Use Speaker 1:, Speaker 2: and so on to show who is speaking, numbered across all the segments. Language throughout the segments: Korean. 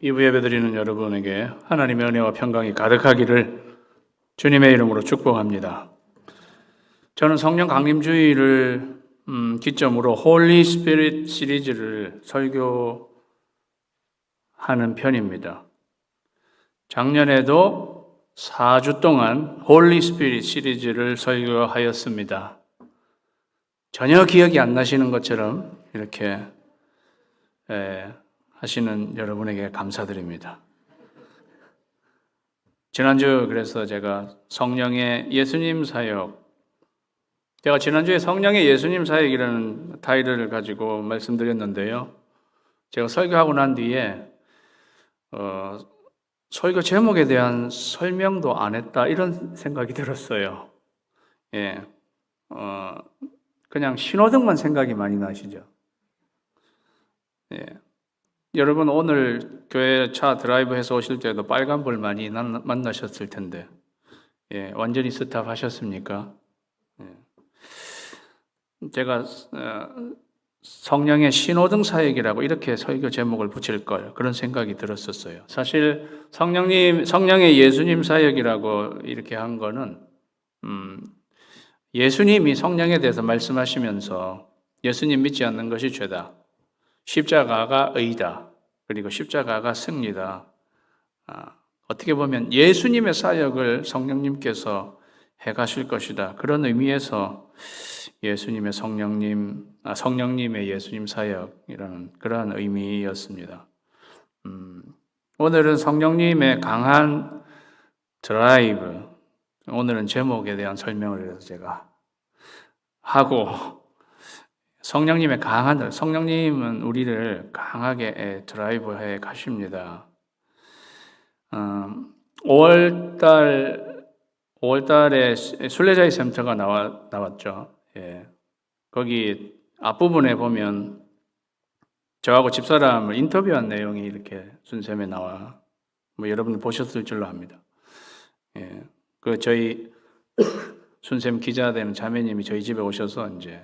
Speaker 1: 2부 예배드리는 여러분에게 하나님의 은혜와 평강이 가득하기를 주님의 이름으로 축복합니다. 저는 성령 강림주의를 기점으로 홀리 스피릿 시리즈를 설교하는 편입니다. 작년에도 4주 동안 홀리 스피릿 시리즈를 설교하였습니다. 전혀 기억이 안 나시는 것처럼 이렇게 하시는 여러분에게 감사드립니다. 지난주 그래서 제가 성령의 예수님 사역, 제가 지난주에 성령의 예수님 사역이라는 타이틀을 가지고 말씀드렸는데요. 제가 설교하고 난 뒤에 설교 제목에 대한 설명도 안 했다 이런 생각이 들었어요. 그냥 신호등만 생각이 많이 나시죠? 여러분 오늘 교회 차 드라이브해서 오실 때도 빨간불 많이 만나셨을 텐데 완전히 스탑하셨습니까? 제가 성령의 신호등 사역이라고 이렇게 설교 제목을 붙일 걸 그런 생각이 들었었어요. 사실 성령의 예수님 사역이라고 이렇게 한 거는 예수님이 성령에 대해서 말씀하시면서 예수님 믿지 않는 것이 죄다. 십자가가 의다. 그리고 십자가가 승리다. 어떻게 보면 예수님의 사역을 성령님께서 해가실 것이다. 그런 의미에서 예수님의 성령님의 예수님 사역이라는 그러한 의미였습니다. 오늘은 성령님의 강한 드라이브, 오늘은 제목에 대한 설명을 해서 제가 하고 성령님은 우리를 강하게 드라이브해 가십니다. 5월달에 순례자의 센터가 나왔죠. 거기 앞부분에 보면 저하고 집사람을 인터뷰한 내용이 이렇게 순셈에 나와. 여러분 보셨을 줄로 압니다. 저희 순셈 기자 되는 자매님이 저희 집에 오셔서 이제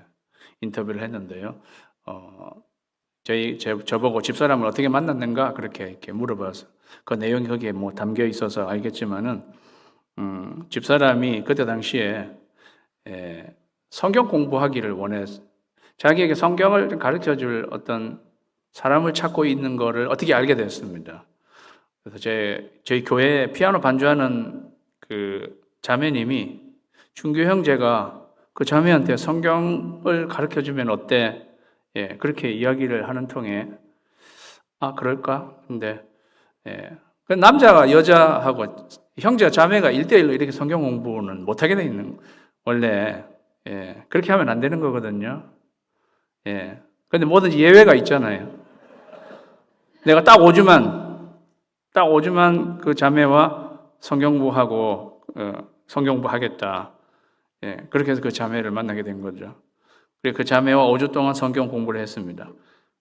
Speaker 1: 인터뷰를 했는데요. 저보고 집사람을 어떻게 만났는가 이렇게 물어봐서 그 내용이 거기에 담겨 있어서 알겠지만은 집사람이 그때 당시에 성경 공부하기를 원해서 자기에게 성경을 가르쳐줄 어떤 사람을 찾고 있는 거를 어떻게 알게 됐습니다. 그래서 저희 교회에 피아노 반주하는 그 자매님이 중교 형제가 그 자매한테 성경을 가르쳐주면 어때? 그렇게 이야기를 하는 통에 그럴까? 근데 그 남자가 여자하고 형제와 자매가 1대1로 이렇게 성경 공부는 못하게 돼 있는 원래 그렇게 하면 안 되는 거거든요. 근데 뭐든지 예외가 있잖아요. 내가 딱 5주만 그 자매와 성경 공부하고 성경 공부하겠다. 그렇게 해서 그 자매를 만나게 된 거죠. 그리고 그 자매와 5주 동안 성경 공부를 했습니다.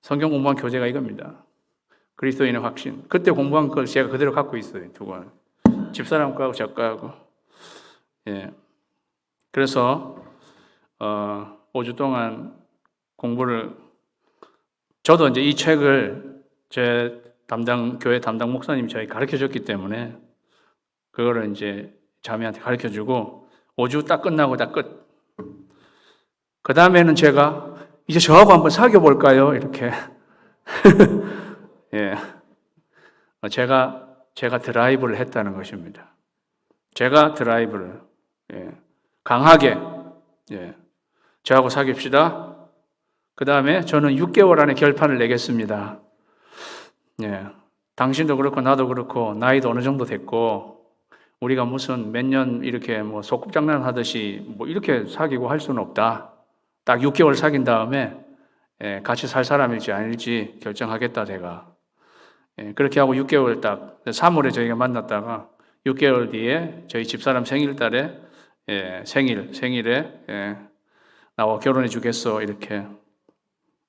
Speaker 1: 성경 공부한 교재가 이겁니다. 그리스도인의 확신. 그때 공부한 걸 제가 그대로 갖고 있어요. 두 권. 집사람 거하고 저 거하고. 그래서 5주 동안 공부를 저도 이제 이 책을 제 교회 담당 목사님이 저희 가르쳐 줬기 때문에 그거를 이제 자매한테 가르쳐 주고 5주 딱 끝나고 다 끝. 그 다음에는 제가 이제 저하고 한번 사귀어 볼까요? 이렇게. 제가 드라이브를 했다는 것입니다. 제가 드라이브를 강하게 저하고 사귀읍시다. 그 다음에 저는 6개월 안에 결판을 내겠습니다. 당신도 그렇고 나도 그렇고 나이도 어느 정도 됐고 우리가 무슨 몇 년 이렇게 소꿉장난 하듯이 이렇게 사귀고 할 수는 없다. 딱 6개월 사귄 다음에 같이 살 사람일지 아닐지 결정하겠다 제가. 그렇게 하고 6개월 딱 3월에 저희가 만났다가 6개월 뒤에 저희 집사람 생일에 나와 결혼해 주겠어 이렇게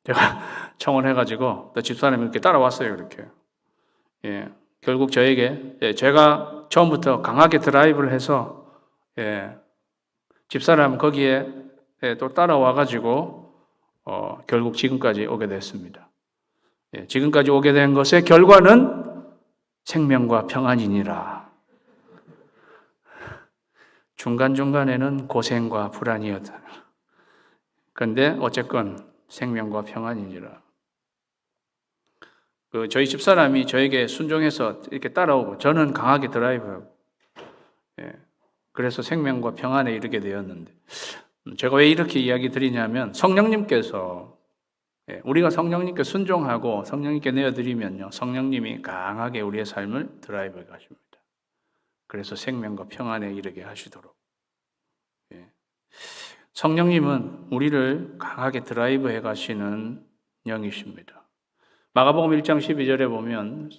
Speaker 1: 제가 청혼해가지고 또 집사람이 이렇게 따라왔어요 이렇게. 결국 저에게 제가 처음부터 강하게 드라이브를 해서 집사람 거기에 또 따라와가지고 결국 지금까지 오게 됐습니다. 지금까지 오게 된 것의 결과는 생명과 평안이니라. 중간중간에는 고생과 불안이었다. 그런데 어쨌건 생명과 평안이니라. 저희 집사람이 저에게 순종해서 이렇게 따라오고 저는 강하게 드라이브하고, 그래서 생명과 평안에 이르게 되었는데, 제가 왜 이렇게 이야기 드리냐면 성령님께서, 우리가 성령님께 순종하고 성령님께 내어드리면요, 성령님이 강하게 우리의 삶을 드라이브해 가십니다. 그래서 생명과 평안에 이르게 하시도록. 성령님은 우리를 강하게 드라이브해 가시는 영이십니다. 마가복음 1장 12절에 보면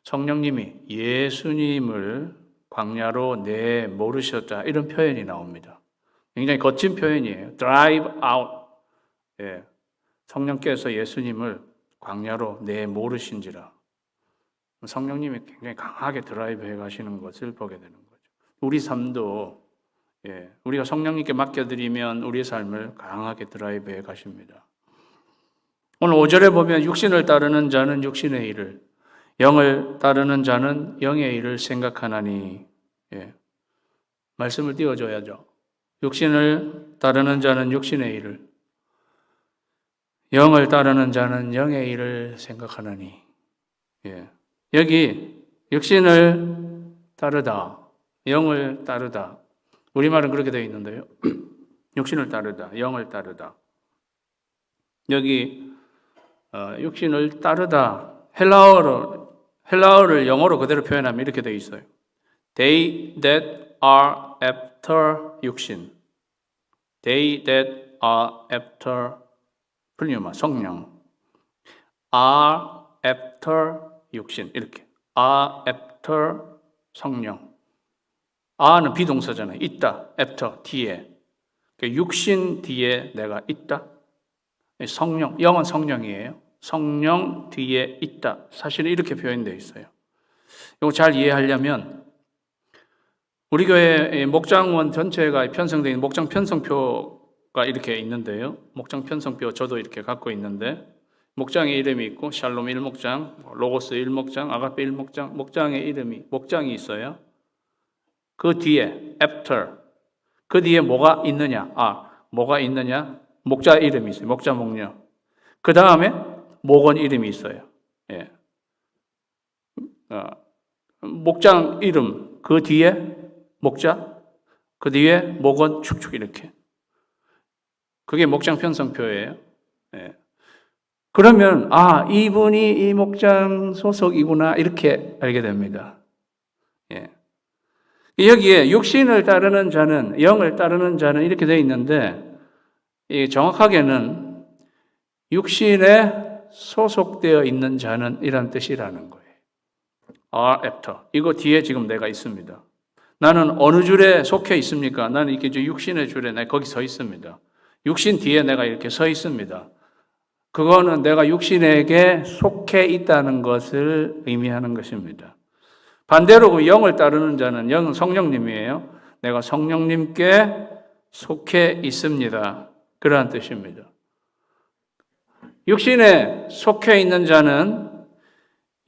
Speaker 1: 성령님이 예수님을 광야로 내모르셨다, 이런 표현이 나옵니다. 굉장히 거친 표현이에요. Drive out. 성령께서 예수님을 광야로 내모르신지라. 성령님이 굉장히 강하게 드라이브해 가시는 것을 보게 되는 거죠. 우리 삶도 우리가 성령님께 맡겨드리면 우리의 삶을 강하게 드라이브해 가십니다. 오늘 5절에 보면 육신을 따르는 자는 육신의 일을, 영을 따르는 자는 영의 일을 생각하나니. 말씀을 띄워줘야죠. 육신을 따르는 자는 육신의 일을, 영을 따르는 자는 영의 일을 생각하나니. 여기 육신을 따르다, 영을 따르다, 우리말은 그렇게 되어 있는데요. 육신을 따르다, 영을 따르다. 여기 육신을 따르다, 헬라어를 영어로 그대로 표현하면 이렇게 되어 있어요. They that are after 육신. They that are after 플리우마, 성령. are after 육신, 이렇게. are after 성령. are는 비동사잖아요. 있다, after, 뒤에. 육신 뒤에 내가 있다. 성령, 영은 성령이에요. 성령 뒤에 있다. 사실은 이렇게 표현되어 있어요. 이거 잘 이해하려면 우리 교회 목장원 전체가 편성되어 있는 목장 편성표가 이렇게 있는데요. 목장 편성표 저도 이렇게 갖고 있는데, 목장의 이름이 있고 샬롬 1목장, 로고스 1목장, 아가페 1목장, 목장의 이름이, 목장이 있어요. 그 뒤에 after, 그 뒤에 뭐가 있느냐? 뭐가 있느냐? 목자 이름이 있어요. 목자 목녀. 그 다음에 목원 이름이 있어요. 목장 이름, 그 뒤에 목자, 그 뒤에 목원 축축, 이렇게. 그게 목장 편성표예요. 그러면 이분이 이 목장 소속이구나, 이렇게 알게 됩니다. 여기에 육신을 따르는 자는, 영을 따르는 자는 이렇게 되어 있는데, 정확하게는 육신에 소속되어 있는 자는 이란 뜻이라는 거예요. are after. 이거 뒤에 지금 내가 있습니다. 나는 어느 줄에 속해 있습니까? 나는 이렇게 육신의 줄에 내가 거기 서 있습니다. 육신 뒤에 내가 이렇게 서 있습니다. 그거는 내가 육신에게 속해 있다는 것을 의미하는 것입니다. 반대로 그 영을 따르는 자는, 영은 성령님이에요. 내가 성령님께 속해 있습니다. 그러한 뜻입니다. 육신에 속해 있는 자는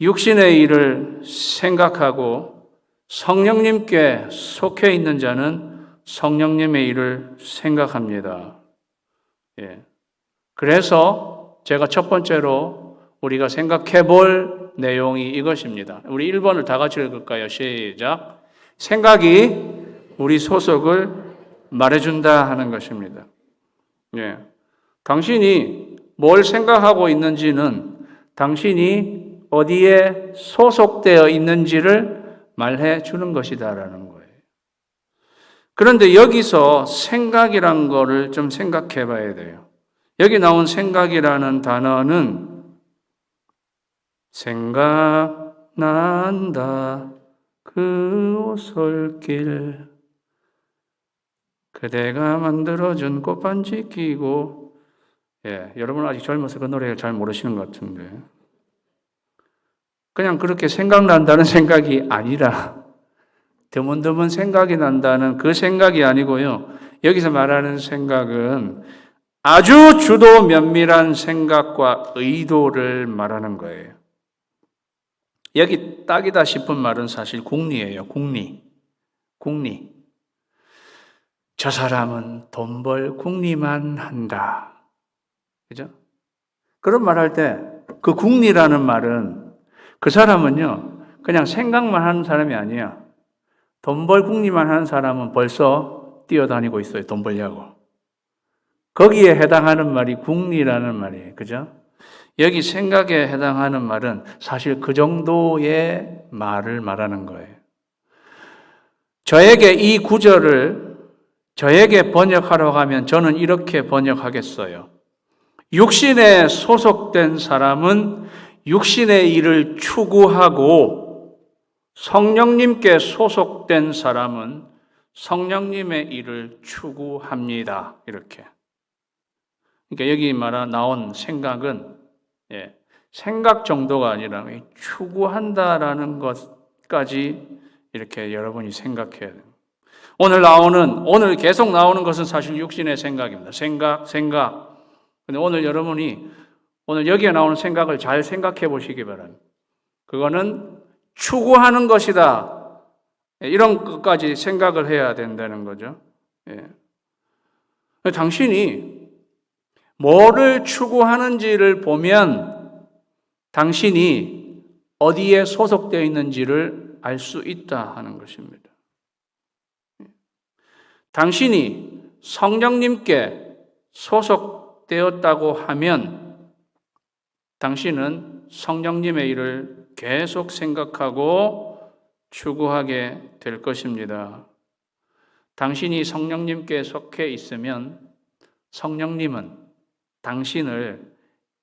Speaker 1: 육신의 일을 생각하고, 성령님께 속해 있는 자는 성령님의 일을 생각합니다. 그래서 제가 첫 번째로 우리가 생각해 볼 내용이 이것입니다. 우리 1번을 다 같이 읽을까요? 시작. 생각이 우리 소속을 말해준다 하는 것입니다. 당신이 뭘 생각하고 있는지는 당신이 어디에 소속되어 있는지를 말해 주는 것이다라는 거예요. 그런데 여기서 생각이란 거를 좀 생각해 봐야 돼요. 여기 나온 생각이라는 단어는 생각난다 그 오솔길 그대가 만들어준 꽃반지 끼고, 여러분 아직 젊어서 그 노래를 잘 모르시는 것 같은데, 그냥 그렇게 생각난다는 생각이 아니라 드문드문 생각이 난다는 그 생각이 아니고요. 여기서 말하는 생각은 아주 주도 면밀한 생각과 의도를 말하는 거예요. 여기 딱이다 싶은 말은 사실 궁리예요. 궁리. 저 사람은 돈 벌 궁리만 한다. 그죠? 그런 말 할 때 그 궁리라는 말은 그 사람은요, 그냥 생각만 하는 사람이 아니야. 돈 벌 궁리만 하는 사람은 벌써 뛰어다니고 있어요. 돈 벌려고. 거기에 해당하는 말이 궁리라는 말이에요. 그죠? 여기 생각에 해당하는 말은 사실 그 정도의 말을 말하는 거예요. 저에게 이 구절을 저에게 번역하라고 하면 저는 이렇게 번역하겠어요. 육신에 소속된 사람은 육신의 일을 추구하고 성령님께 소속된 사람은 성령님의 일을 추구합니다. 이렇게. 그러니까 여기 나온 생각은 생각 정도가 아니라 추구한다라는 것까지 이렇게 여러분이 생각해야 돼요. 오늘 계속 나오는 것은 사실 육신의 생각입니다. 생각. 근데 오늘 여러분이 오늘 여기에 나오는 생각을 잘 생각해 보시기 바랍니다. 그거는 추구하는 것이다. 이런 것까지 생각을 해야 된다는 거죠. 당신이 뭐를 추구하는지를 보면 당신이 어디에 소속되어 있는지를 알 수 있다 하는 것입니다. 당신이 성령님께 소속되었다고 하면 당신은 성령님의 일을 계속 생각하고 추구하게 될 것입니다. 당신이 성령님께 속해 있으면 성령님은 당신을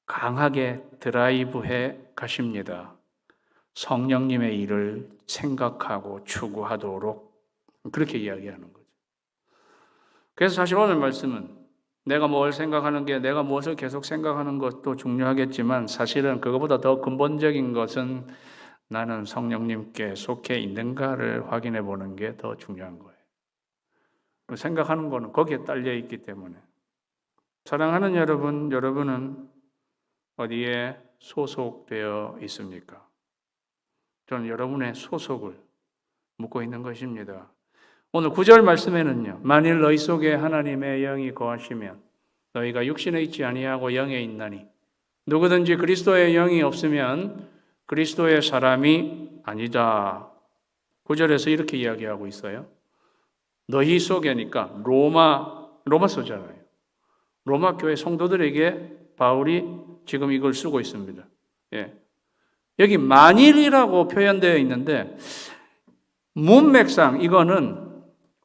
Speaker 1: 강하게 드라이브해 가십니다. 성령님의 일을 생각하고 추구하도록 그렇게 이야기하는 거죠. 그래서 사실 오늘 말씀은 내가 뭘 생각하는 게 내가 무엇을 계속 생각하는 것도 중요하겠지만 사실은 그것보다 더 근본적인 것은 나는 성령님께 속해 있는가를 확인해 보는 게 더 중요한 거예요. 생각하는 거는 거기에 딸려 있기 때문에 사랑하는 여러분은 어디에 소속되어 있습니까? 저는 여러분의 소속을 묻고 있는 것입니다. 오늘 9절 말씀에는요. 만일 너희 속에 하나님의 영이 거하시면 너희가 육신에 있지 아니하고 영에 있나니 누구든지 그리스도의 영이 없으면 그리스도의 사람이 아니다. 9절에서 이렇게 이야기하고 있어요. 너희 속에니까 로마서잖아요. 로마 교회 성도들에게 바울이 지금 이걸 쓰고 있습니다. 여기 만일이라고 표현되어 있는데 문맥상 이거는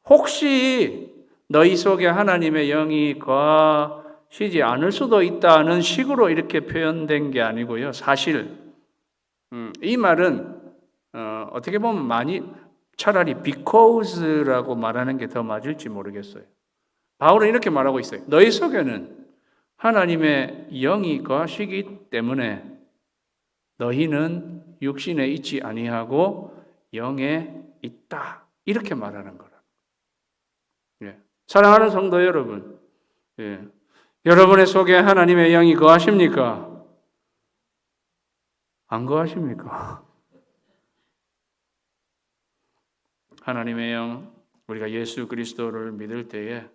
Speaker 1: 혹시 너희 속에 하나님의 영이 거하시지 않을 수도 있다는 식으로 이렇게 표현된 게 아니고요. 사실 이 말은 어떻게 보면 차라리 because라고 말하는 게 더 맞을지 모르겠어요. 바울은 이렇게 말하고 있어요. 너희 속에는 하나님의 영이 거하시기 때문에 너희는 육신에 있지 아니하고 영에 있다. 이렇게 말하는 거라. 사랑하는 성도 여러분, 여러분의 속에 하나님의 영이 거하십니까? 안 거하십니까? 하나님의 영, 우리가 예수 그리스도를 믿을 때에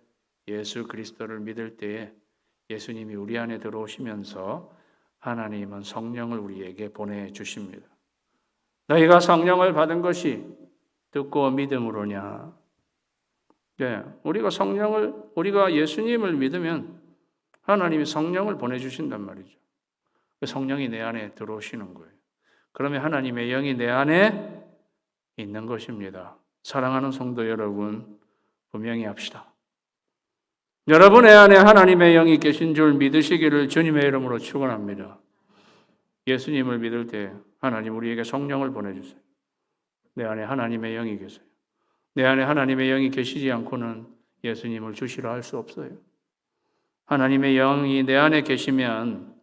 Speaker 1: 예수님이 우리 안에 들어오시면서 하나님은 성령을 우리에게 보내주십니다. 너희가 성령을 받은 것이 듣고 믿음으로냐? 우리가 예수님을 믿으면 하나님이 성령을 보내주신단 말이죠. 성령이 내 안에 들어오시는 거예요. 그러면 하나님의 영이 내 안에 있는 것입니다. 사랑하는 성도 여러분, 분명히 합시다. 여러분의 안에 하나님의 영이 계신 줄 믿으시기를 주님의 이름으로 축원합니다. 예수님을 믿을 때 하나님 우리에게 성령을 보내주세요. 내 안에 하나님의 영이 계세요. 내 안에 하나님의 영이 계시지 않고는 예수님을 주시라 할 수 없어요. 하나님의 영이 내 안에 계시면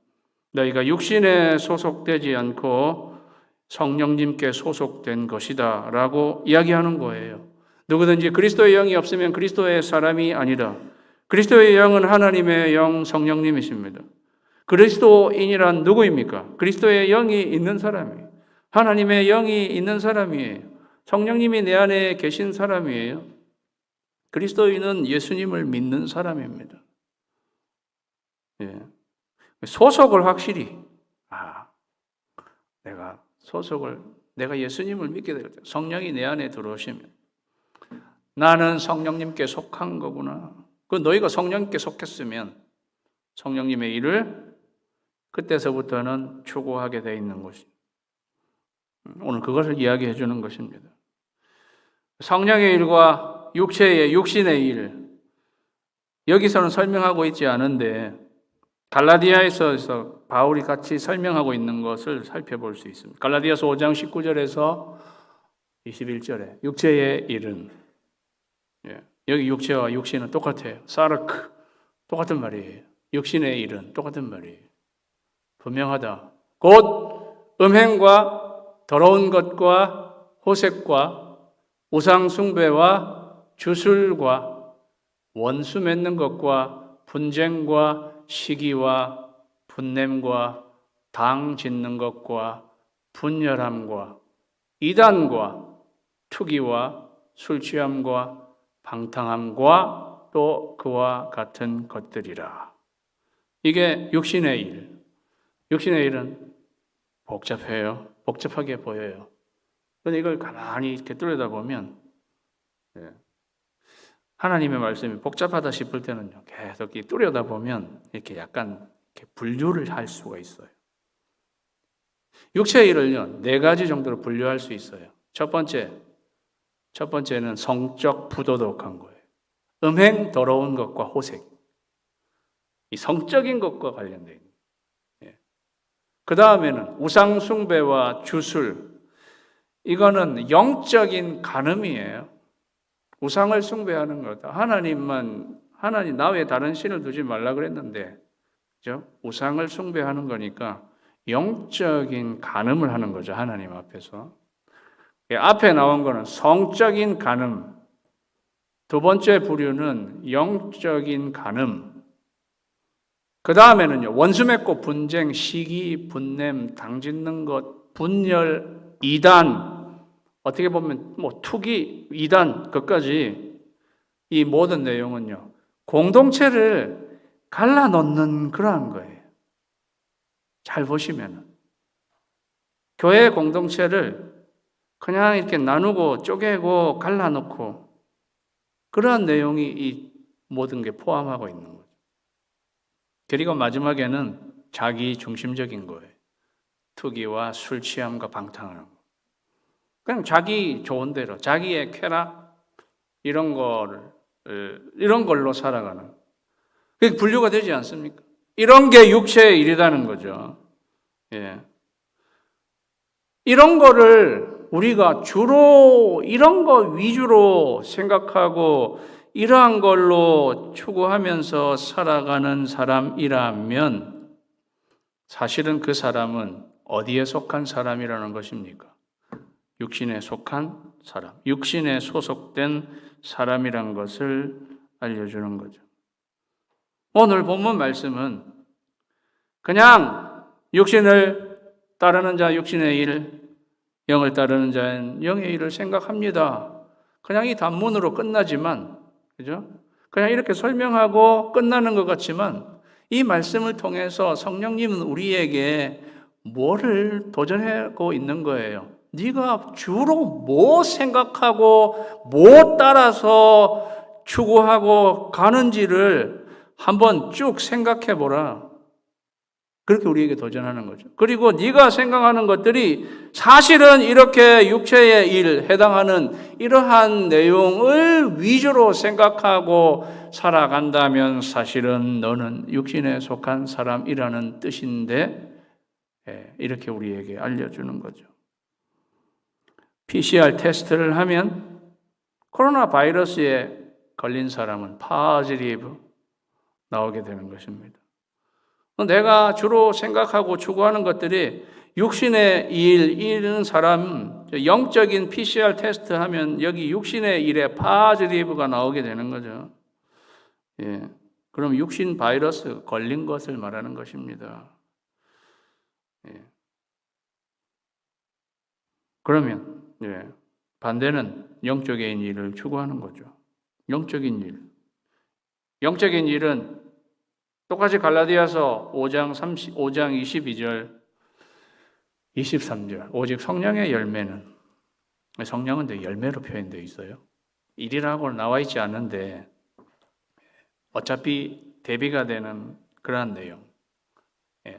Speaker 1: 너희가 육신에 소속되지 않고 성령님께 소속된 것이다 라고 이야기하는 거예요. 누구든지 그리스도의 영이 없으면 그리스도의 사람이 아니라 그리스도의 영은 하나님의 영 성령님이십니다. 그리스도인이란 누구입니까? 그리스도의 영이 있는 사람이에요. 하나님의 영이 있는 사람이에요. 성령님이 내 안에 계신 사람이에요. 그리스도인은 예수님을 믿는 사람입니다. 예. 소속을 확실히, 내가 예수님을 믿게 될 때, 성령이 내 안에 들어오시면, 나는 성령님께 속한 거구나. 너희가 성령님께 속했으면, 성령님의 일을 그때서부터는 추구하게 되어 있는 것이. 오늘 그것을 이야기해 주는 것입니다. 성령의 일과 육신의 일, 여기서는 설명하고 있지 않은데 갈라디아에서 바울이 같이 설명하고 있는 것을 살펴볼 수 있습니다. 갈라디아서 5장 19절에서 21절에 육체의 일은, 여기 육체와 육신은 똑같아요. 사르크, 똑같은 말이에요. 육신의 일은 똑같은 말이에요. 분명하다. 곧 음행과 더러운 것과 호색과 우상 숭배와 주술과 원수 맺는 것과 분쟁과 시기와 분냄과 당 짓는 것과 분열함과 이단과 투기와 술 취함과 방탕함과 또 그와 같은 것들이라. 이게 육신의 일. 육신의 일은 복잡해요. 복잡하게 보여요. 그런데 이걸 가만히 이렇게 뚫어다보면 하나님의 말씀이 복잡하다 싶을 때는요, 계속 뚫어다보면 이렇게 약간 이렇게 분류를 할 수가 있어요. 육체의 일을요, 4가지 정도로 분류할 수 있어요. 첫 번째는 성적 부도덕한 거예요. 음행, 더러운 것과 호색. 이 성적인 것과 관련된 거예요. 그 다음에는 우상 숭배와 주술. 이거는 영적인 간음이에요. 우상을 숭배하는 거다. 하나님 나 외에 다른 신을 두지 말라 그랬는데, 그죠? 우상을 숭배하는 거니까 영적인 간음을 하는 거죠. 하나님 앞에서. 앞에 나온 거는 성적인 간음. 두 번째 부류는 영적인 간음. 그 다음에는요, 원수 맺고 분쟁, 시기, 분냄, 당짓는 것, 분열, 이단, 어떻게 보면 투기, 이단, 그까지 이 모든 내용은요, 공동체를 갈라놓는 그러한 거예요. 잘 보시면 교회 공동체를 그냥 이렇게 나누고 쪼개고 갈라놓고 그러한 내용이 이 모든 게 포함하고 있는 거예요. 그리고 마지막에는 자기 중심적인 거예요. 투기와 술 취함과 방탕하는 거. 그냥 자기 좋은 대로, 자기의 쾌락, 이런 걸로 살아가는. 그게 분류가 되지 않습니까? 이런 게 육체의 일이라는 거죠. 예. 이런 거를 우리가 주로 이런 거 위주로 생각하고 이러한 걸로 추구하면서 살아가는 사람이라면 사실은 그 사람은 어디에 속한 사람이라는 것입니까? 육신에 속한 사람, 육신에 소속된 사람이란 것을 알려주는 거죠. 오늘 본문 말씀은 그냥 육신을 따르는 자 육신의 일, 영을 따르는 자는 영의 일을 생각합니다. 그냥 이 단문으로 끝나지만, 그죠? 그냥 이렇게 설명하고 끝나는 것 같지만 이 말씀을 통해서 성령님은 우리에게 뭐를 도전하고 있는 거예요? 네가 주로 뭐 생각하고 뭐 따라서 추구하고 가는지를 한번 쭉 생각해 보라. 그렇게 우리에게 도전하는 거죠. 그리고 네가 생각하는 것들이 사실은 이렇게 육체의 일 해당하는 이러한 내용을 위주로 생각하고 살아간다면 사실은 너는 육신에 속한 사람이라는 뜻인데, 이렇게 우리에게 알려주는 거죠. PCR 테스트를 하면 코로나 바이러스에 걸린 사람은 파지티브 나오게 되는 것입니다. 내가 주로 생각하고 추구하는 것들이 육신의 일, 이런 사람, 영적인 PCR 테스트 하면 여기 육신의 일에 파지티브가 나오게 되는 거죠. 예. 그럼 육신 바이러스 걸린 것을 말하는 것입니다. 예. 그러면 반대는 영적인 일을 추구하는 거죠. 영적인 일. 영적인 일은 똑같이 갈라디아서 5장 22절, 23절. 오직 성령의 열매는, 성령은 열매로 표현되어 있어요. 일이라고 나와 있지 않은데 어차피 대비가 되는 그러한 내용.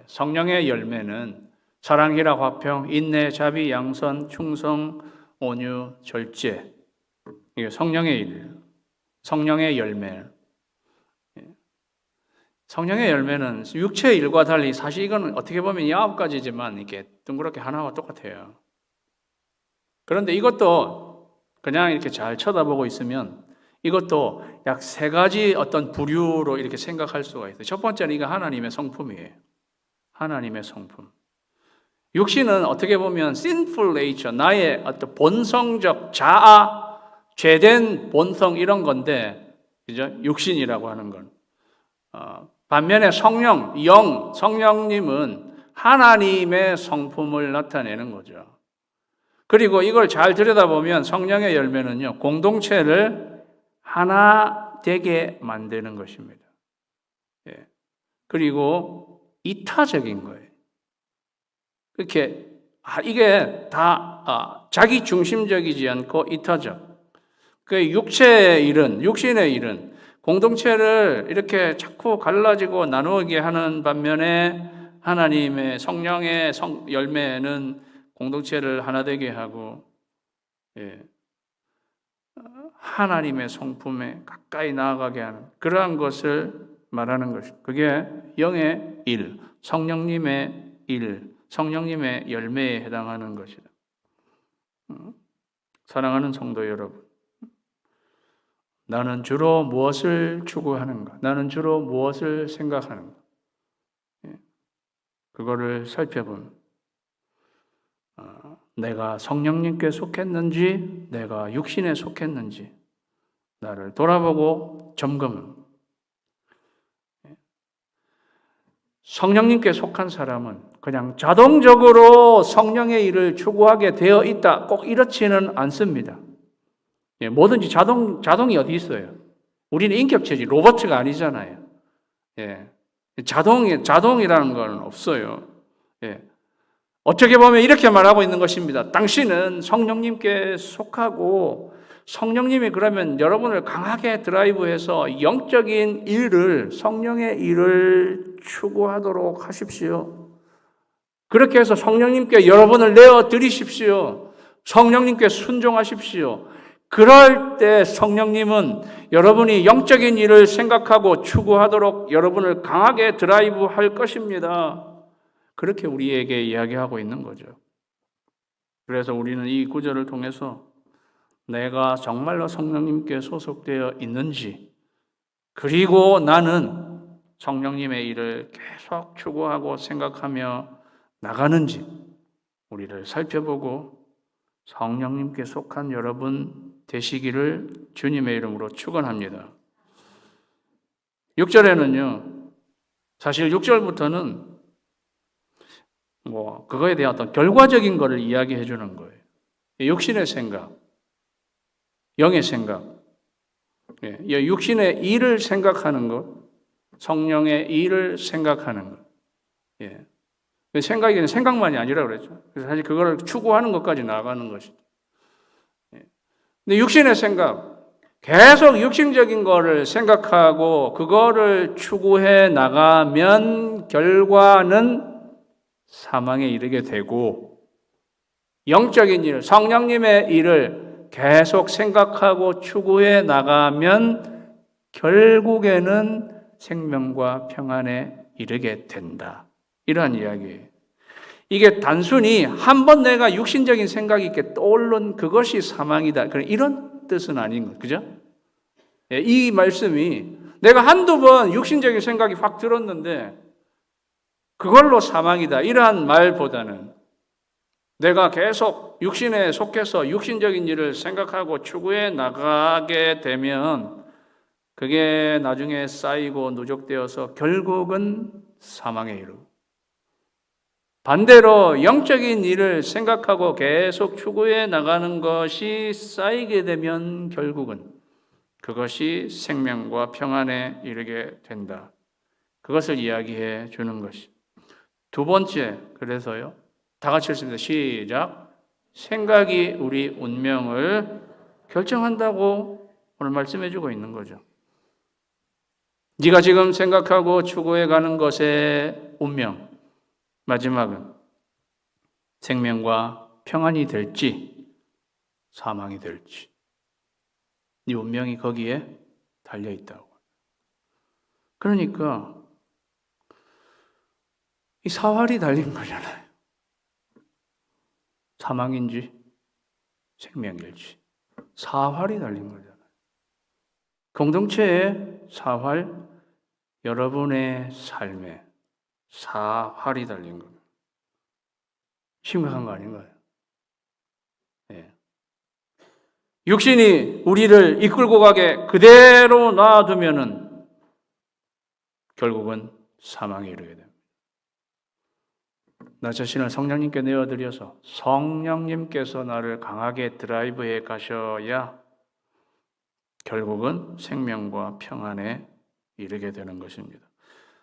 Speaker 1: 성령의 열매는 사랑이라 화평, 인내, 자비, 양선, 충성, 온유, 절제. 이게 성령의 일, 성령의 열매. 성령의 열매는 육체의 일과 달리 사실 이건 어떻게 보면 이 9가지지만 이렇게 둥그렇게 하나와 똑같아요. 그런데 이것도 그냥 이렇게 잘 쳐다보고 있으면 이것도 약 3가지 어떤 부류로 이렇게 생각할 수가 있어요. 첫 번째는 이거 하나님의 성품이에요. 하나님의 성품. 육신은 어떻게 보면 sinful nature, 나의 어떤 본성적 자아, 죄된 본성 이런 건데, 그죠? 육신이라고 하는 건. 반면에 성령, 성령님은 하나님의 성품을 나타내는 거죠. 그리고 이걸 잘 들여다보면 성령의 열매는요, 공동체를 하나 되게 만드는 것입니다. 그리고 이타적인 거예요. 그렇게 이게 다 자기 중심적이지 않고 이타적. 그 육체의 일은, 육신의 일은 공동체를 이렇게 자꾸 갈라지고 나누게 하는 반면에 하나님의 성령의 열매는 공동체를 하나 되게 하고 하나님의 성품에 가까이 나아가게 하는 그러한 것을 말하는 것입니다. 그게 영의 일, 성령님의 일, 성령님의 열매에 해당하는 것이다. 사랑하는 성도 여러분, 나는 주로 무엇을 추구하는가? 나는 주로 무엇을 생각하는가? 그거를 살펴보면 내가 성령님께 속했는지 내가 육신에 속했는지 나를 돌아보고 점검. 성령님께 속한 사람은 그냥 자동적으로 성령의 일을 추구하게 되어 있다. 꼭 이렇지는 않습니다. 뭐든지 자동이 어디 있어요? 우리는 인격체지 로봇가 아니잖아요. 자동이라는 건 없어요. 어떻게 보면 이렇게 말하고 있는 것입니다. 당신은 성령님께 속하고 성령님이 그러면 여러분을 강하게 드라이브해서 영적인 일을, 성령의 일을 추구하도록 하십시오. 그렇게 해서 성령님께 여러분을 내어드리십시오. 성령님께 순종하십시오. 그럴 때 성령님은 여러분이 영적인 일을 생각하고 추구하도록 여러분을 강하게 드라이브할 것입니다. 그렇게 우리에게 이야기하고 있는 거죠. 그래서 우리는 이 구절을 통해서 내가 정말로 성령님께 소속되어 있는지, 그리고 나는 성령님의 일을 계속 추구하고 생각하며 나가는지 우리를 살펴보고 성령님께 속한 여러분 되시기를 주님의 이름으로 축원합니다. 6절에는요, 사실 6절부터는 그거에 대한 어떤 결과적인 것을 이야기해 주는 거예요. 육신의 생각, 영의 생각, 육신의 일을 생각하는 것, 성령의 일을 생각하는 것. 생각이 생각만이 아니라 그랬죠. 그래서 사실 그걸 추구하는 것까지 나아가는 것이죠. 근데 육신의 생각, 계속 육신적인 거를 생각하고 그거를 추구해 나가면 결과는 사망에 이르게 되고, 영적인 일, 성령님의 일을 계속 생각하고 추구해 나가면 결국에는 생명과 평안에 이르게 된다. 이러한 이야기예요. 이게 단순히 한 번 내가 육신적인 생각이 이렇게 떠오른 그것이 사망이다, 이런 뜻은 아닌 것, 그죠? 이 말씀이 내가 한두 번 육신적인 생각이 확 들었는데 그걸로 사망이다, 이러한 말보다는 내가 계속 육신에 속해서 육신적인 일을 생각하고 추구해 나가게 되면 그게 나중에 쌓이고 누적되어서 결국은 사망에 이르고, 반대로 영적인 일을 생각하고 계속 추구해 나가는 것이 쌓이게 되면 결국은 그것이 생명과 평안에 이르게 된다. 그것을 이야기해 주는 것이. 두 번째, 그래서요. 다 같이 읽습니다. 시작. 생각이 우리 운명을 결정한다고 오늘 말씀해 주고 있는 거죠. 네가 지금 생각하고 추구해 가는 것의 운명, 마지막은 생명과 평안이 될지 사망이 될지 네 운명이 거기에 달려 있다고. 그러니까 이 사활이 달린 거잖아요. 사망인지 생명일지 사활이 달린 거잖아요. 공동체의 사활, 여러분의 삶에 사활이 달린 겁니다. 심각한 거 아닌가요? 네. 육신이 우리를 이끌고 가게 그대로 놔두면은 결국은 사망에 이르게 됩니다. 나 자신을 성령님께 내어드려서 성령님께서 나를 강하게 드라이브해 가셔야 결국은 생명과 평안에 이르게 되는 것입니다.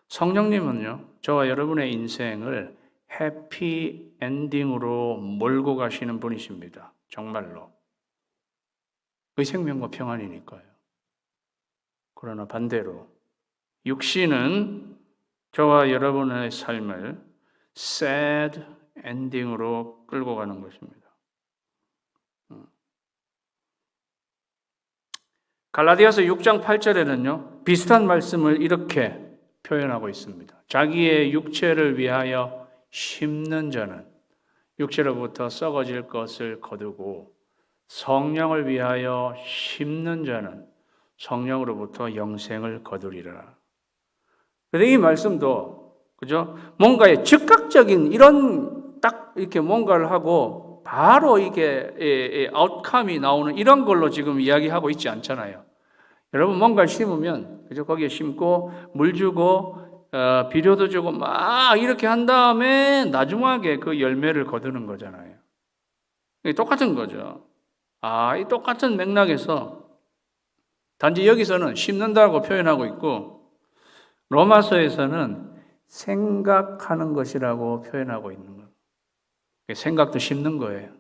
Speaker 1: 성령님은요, 저와 여러분의 인생을 해피 엔딩으로 몰고 가시는 분이십니다. 정말로. 그 생명과 평안이니까요. 그러나 반대로 육신은 저와 여러분의 삶을 sad 엔딩으로 끌고 가는 것입니다. 갈라디아서 6장 8절에는요. 비슷한 말씀을 이렇게 표현하고 있습니다. 자기의 육체를 위하여 심는 자는 육체로부터 썩어질 것을 거두고 성령을 위하여 심는 자는 성령으로부터 영생을 거두리라. 그런데 이 말씀도 그죠? 뭔가의 즉각적인 이런 딱 이렇게 뭔가를 하고 바로 이게 아웃컴이 나오는 이런 걸로 지금 이야기하고 있지 않잖아요. 여러분 뭔가를 심으면 그죠? 거기에 심고 물 주고 비료도 주고 막 이렇게 한 다음에 나중하게 그 열매를 거두는 거잖아요. 똑같은 거죠. 이 똑같은 맥락에서 단지 여기서는 심는다고 표현하고 있고 로마서에서는 생각하는 것이라고 표현하고 있는 거예요. 생각도 심는 거예요.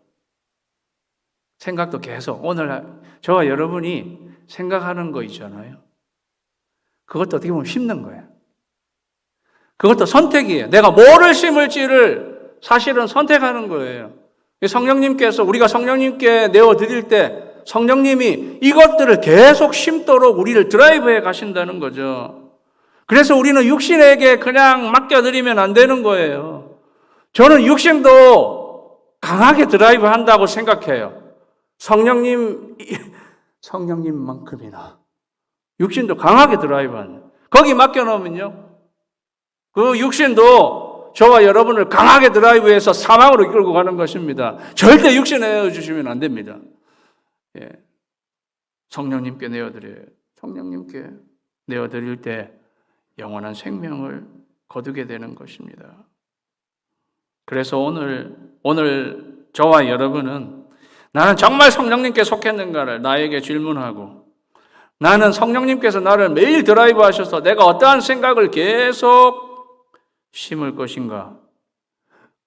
Speaker 1: 생각도 계속 오늘 저와 여러분이 생각하는 거 있잖아요. 그것도 어떻게 보면 심는 거예요. 그것도 선택이에요. 내가 뭐를 심을지를 사실은 선택하는 거예요. 성령님께서 우리가 성령님께 내어드릴 때 성령님이 이것들을 계속 심도록 우리를 드라이브해 가신다는 거죠. 그래서 우리는 육신에게 그냥 맡겨드리면 안 되는 거예요. 저는 육신도 강하게 드라이브 한다고 생각해요. 성령님만큼이나 육신도 강하게 드라이브 한다. 거기 맡겨놓으면요. 그 육신도 저와 여러분을 강하게 드라이브해서 사망으로 이끌고 가는 것입니다. 절대 육신에 내어주시면 안 됩니다. 예. 성령님께 내어드려요. 성령님께 내어드릴 때 영원한 생명을 거두게 되는 것입니다. 그래서 오늘 저와 여러분은 나는 정말 성령님께 속했는가를 나에게 질문하고 나는 성령님께서 나를 매일 드라이브 하셔서 내가 어떠한 생각을 계속 심을 것인가?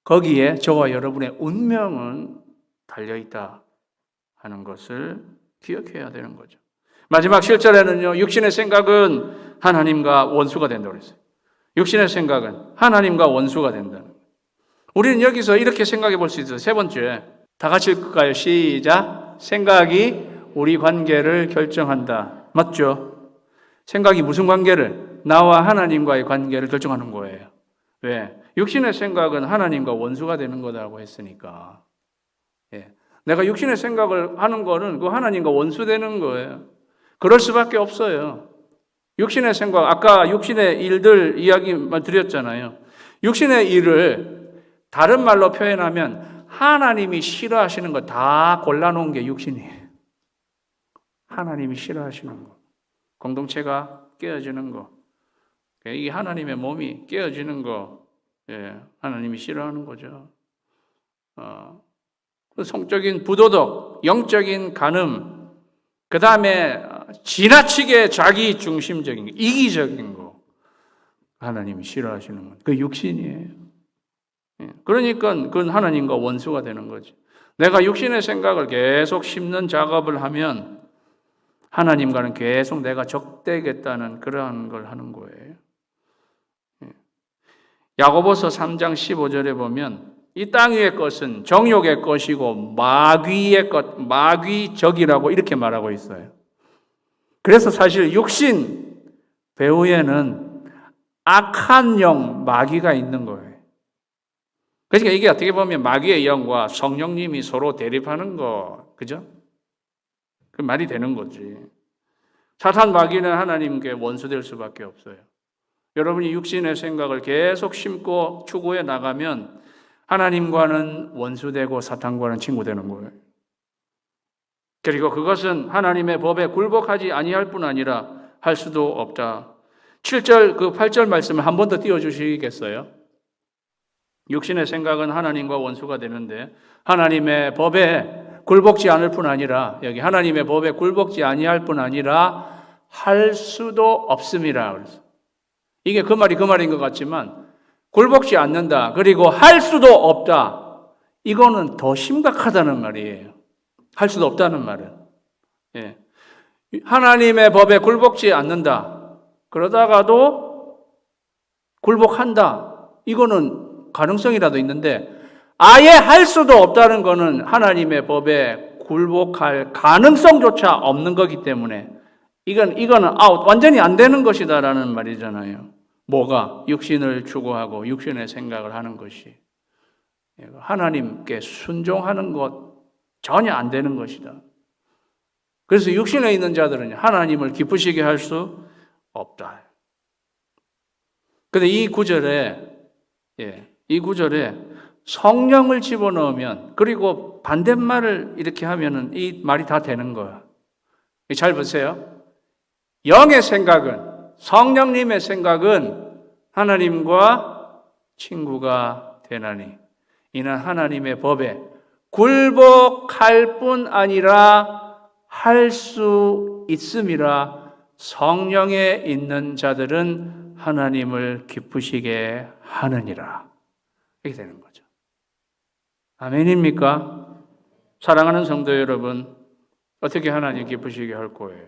Speaker 1: 거기에 저와 여러분의 운명은 달려있다 하는 것을 기억해야 되는 거죠. 마지막 7절에는요. 육신의 생각은 하나님과 원수가 된다고 그랬어요. 육신의 생각은 하나님과 원수가 된다는 거예요. 우리는 여기서 이렇게 생각해 볼 수 있어요. 세 번째, 다 같이 읽을까요? 시작. 생각이 우리 관계를 결정한다. 맞죠? 생각이 무슨 관계를? 나와 하나님과의 관계를 결정하는 거예요. 왜? 육신의 생각은 하나님과 원수가 되는 거라고 했으니까. 예. 내가 육신의 생각을 하는 거는 그 하나님과 원수되는 거예요. 그럴 수밖에 없어요. 육신의 생각, 아까 육신의 일들 이야기만 드렸잖아요. 육신의 일을 다른 말로 표현하면 하나님이 싫어하시는 거 다 골라놓은 게 육신이에요. 하나님이 싫어하시는 거. 공동체가 깨어지는 거. 이 하나님의 몸이 깨어지는 거. 예, 하나님이 싫어하는 거죠. 성적인 부도덕, 영적인 간음, 그 다음에 지나치게 자기 중심적인 거, 이기적인 거, 하나님이 싫어하시는 건 그 육신이에요. 예, 그러니까 그건 하나님과 원수가 되는 거죠. 내가 육신의 생각을 계속 심는 작업을 하면 하나님과는 계속 내가 적대겠다는 그러한 걸 하는 거예요. 야고보서 3장 15절에 보면 이 땅 위의 것은 정욕의 것이고 마귀의 것, 마귀적이라고 이렇게 말하고 있어요. 그래서 사실 육신 배후에는 악한 영, 마귀가 있는 거예요. 그러니까 이게 어떻게 보면 마귀의 영과 성령님이 서로 대립하는 거, 그죠? 그 말이 되는 거지. 사탄 마귀는 하나님께 원수될 수밖에 없어요. 여러분이 육신의 생각을 계속 심고 추구해 나가면 하나님과는 원수되고 사탄과는 친구되는 거예요. 그리고 그것은 하나님의 법에 굴복하지 아니할 뿐 아니라 할 수도 없다. 7절, 그 8절 말씀을 한 번 더 띄워주시겠어요? 육신의 생각은 하나님과 원수가 되는데 하나님의 법에 굴복지 않을 뿐 아니라 여기 하나님의 법에 굴복지 아니할 뿐 아니라 할 수도 없음이라 그랬어요. 이게 그 말이 그 말인 것 같지만 굴복지 않는다. 그리고 할 수도 없다. 이거는 더 심각하다는 말이에요. 할 수도 없다는 말은. 예. 하나님의 법에 굴복지 않는다. 그러다가도 굴복한다. 이거는 가능성이라도 있는데 아예 할 수도 없다는 거는 하나님의 법에 굴복할 가능성조차 없는 거기 때문에 이거는 아웃, 완전히 안 되는 것이다라는 말이잖아요. 뭐가? 육신을 추구하고 육신의 생각을 하는 것이. 하나님께 순종하는 것 전혀 안 되는 것이다. 그래서 육신에 있는 자들은 하나님을 기쁘시게 할 수 없다. 그런데 이 구절에 성령을 집어넣으면 그리고 반대말을 이렇게 하면은 이 말이 다 되는 거야. 잘 보세요. 영의 생각은 성령님의 생각은 하나님과 친구가 되나니 이는 하나님의 법에 굴복할 뿐 아니라 할 수 있음이라 성령에 있는 자들은 하나님을 기쁘시게 하느니라. 이렇게 되는 거죠. 아멘입니까? 사랑하는 성도 여러분, 어떻게 하나님 기쁘시게 할 거예요?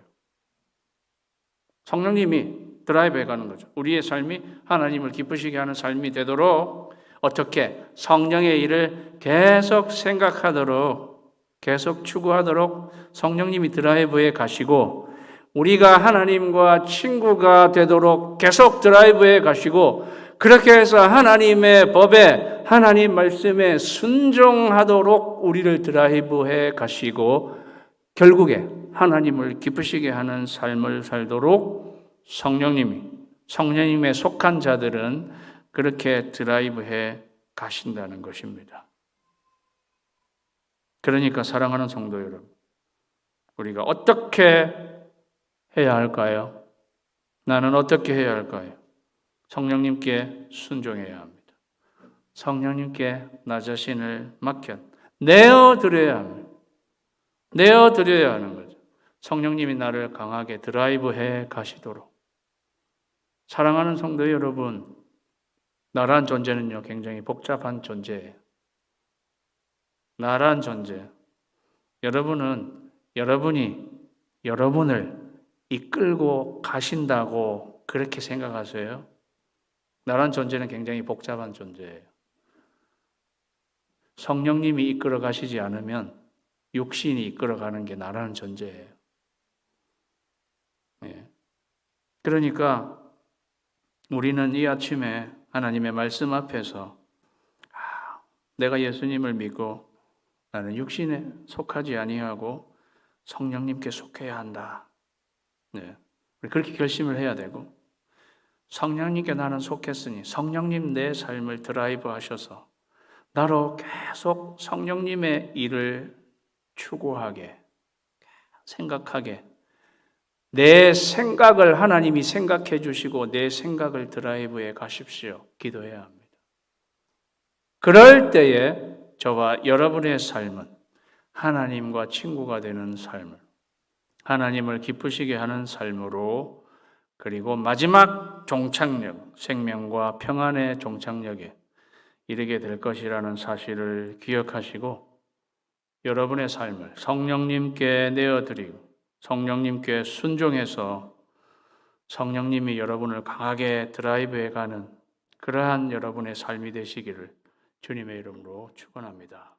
Speaker 1: 성령님이 드라이브해 가는 거죠. 우리의 삶이 하나님을 기쁘시게 하는 삶이 되도록 어떻게 성령의 일을 계속 생각하도록 계속 추구하도록 성령님이 드라이브해 가시고 우리가 하나님과 친구가 되도록 계속 드라이브해 가시고 그렇게 해서 하나님의 법에 하나님 말씀에 순종하도록 우리를 드라이브해 가시고 결국에 하나님을 기쁘시게 하는 삶을 살도록 성령님에 속한 자들은 그렇게 드라이브해 가신다는 것입니다. 그러니까 사랑하는 성도 여러분, 우리가 어떻게 해야 할까요? 나는 어떻게 해야 할까요? 성령님께 순종해야 합니다. 성령님께 나 자신을 내어드려야 합니다. 내어드려야 하는 거죠. 성령님이 나를 강하게 드라이브해 가시도록. 사랑하는 성도 여러분, 나란 존재는요, 굉장히 복잡한 존재예요. 나란 존재. 여러분이 여러분을 이끌고 가신다고 그렇게 생각하세요? 나란 존재는 굉장히 복잡한 존재예요. 성령님이 이끌어 가시지 않으면 육신이 이끌어 가는 게 나라는 존재예요. 그러니까 우리는 이 아침에 하나님의 말씀 앞에서 내가 예수님을 믿고 나는 육신에 속하지 아니하고 성령님께 속해야 한다. 그렇게 결심을 해야 되고 성령님께 나는 속했으니 성령님 내 삶을 드라이브 하셔서 나로 계속 성령님의 일을 추구하게, 생각하게, 내 생각을 하나님이 생각해 주시고 내 생각을 드라이브해 가십시오. 기도해야 합니다. 그럴 때에 저와 여러분의 삶은 하나님과 친구가 되는 삶을, 하나님을 기쁘시게 하는 삶으로, 그리고 마지막 종착역, 생명과 평안의 종착역에 이르게 될 것이라는 사실을 기억하시고 여러분의 삶을 성령님께 내어드리고 성령님께 순종해서 성령님이 여러분을 강하게 드라이브해 가는 그러한 여러분의 삶이 되시기를 주님의 이름으로 축원합니다.